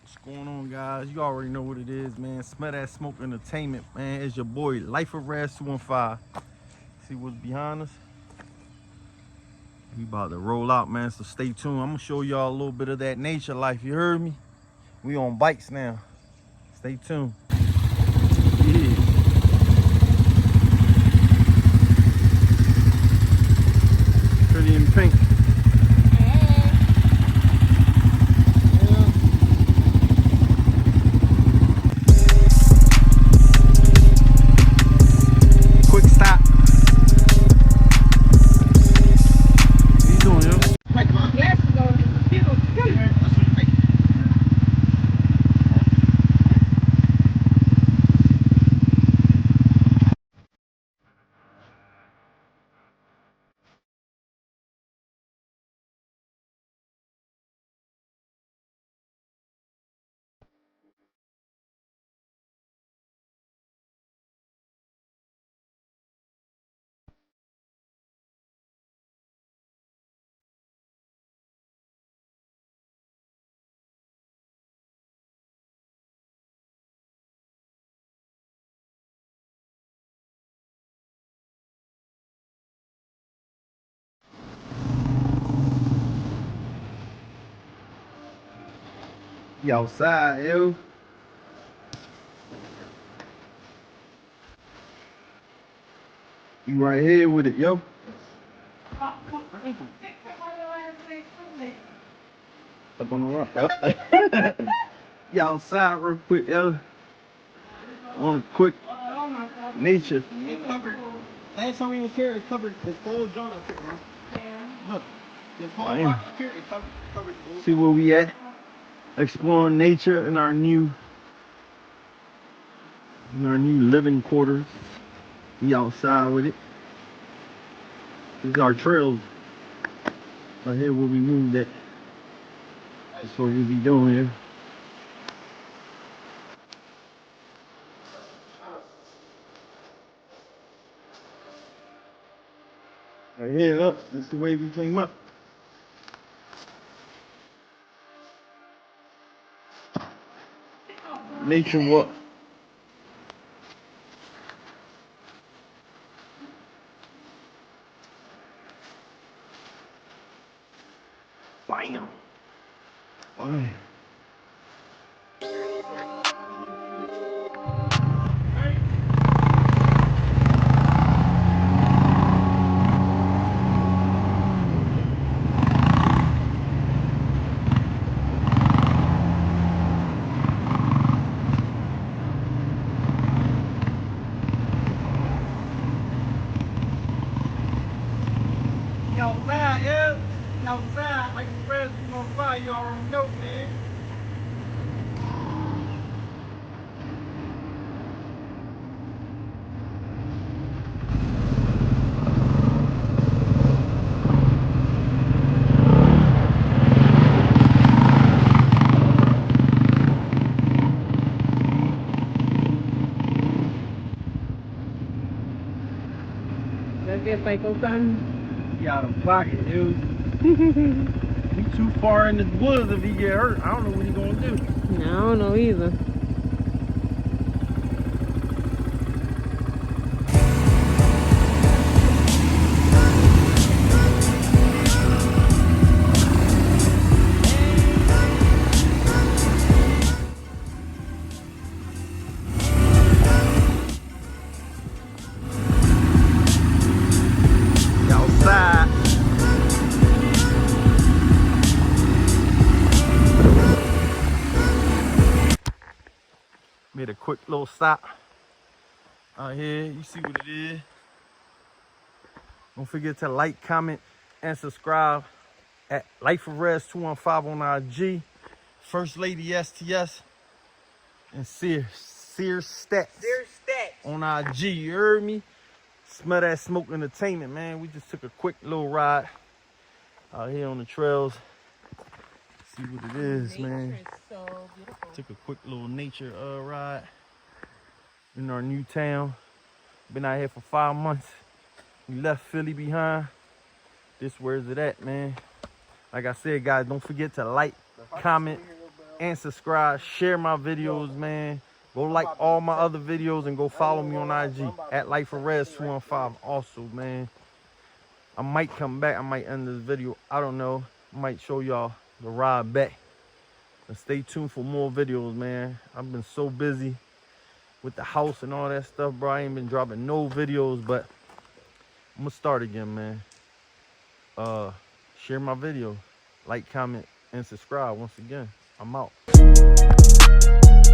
What's going on, guys? You already know what it is, man. Smell That Smoke Entertainment, man. It's your boy, Life of Raz 215. See what's behind us? We about to roll out, man, so stay tuned. I'm gonna show y'all a little bit of that nature life, you heard me? We on bikes now. Stay tuned. Yeah. Pretty in pink. Quick stop. What you doing, yo? Like my glasses on. You outside, yo. You right here with it, yo. Up on the rock. You outside real quick, yo. On a quick nature. Last time we was here, it covered this whole joint up here, man. Yeah. Look, this whole Damn. rock up here, it covered the whole. See where we at? Exploring nature in our new living quarters. We outside with it. This is our trails. Right here where we moved at. That's what we be doing here. Right here, look, this is the way we came up. Nature walk. Bam. Bam. Outside, yeah. Outside, like the friends on fire, you already know, man. That's it, Psycho son. He out of pocket, dude. He too far in the woods if he get hurt. I don't know what he gonna do. I don't know either. He outside. Made a quick little stop out here. You see what it is. Don't forget to like, comment, and subscribe at Life of Raz 215 on IG. First Lady STS and Sears Stats on IG. You heard me? Smell That Smoke Entertainment, man. We just took a quick little ride out here on the trails. See what it is, man. Nature is so beautiful. Took a quick little nature ride in our new town. Been out here for 5 months. We left Philly behind. This where's it at, man? Like I said, guys, don't forget to like, comment, and subscribe. Share my videos, man. Go like all my other videos and go follow me on IG at Life of Rez 215. Also, man, I might come back. I might end this video. I don't know. I might show y'all the ride back. And stay tuned for more videos, man. I've been so busy with the house and all that stuff, bro. I ain't been dropping no videos, but I'm gonna start again, man. Share my video, like, comment, and subscribe. Once again, I'm out.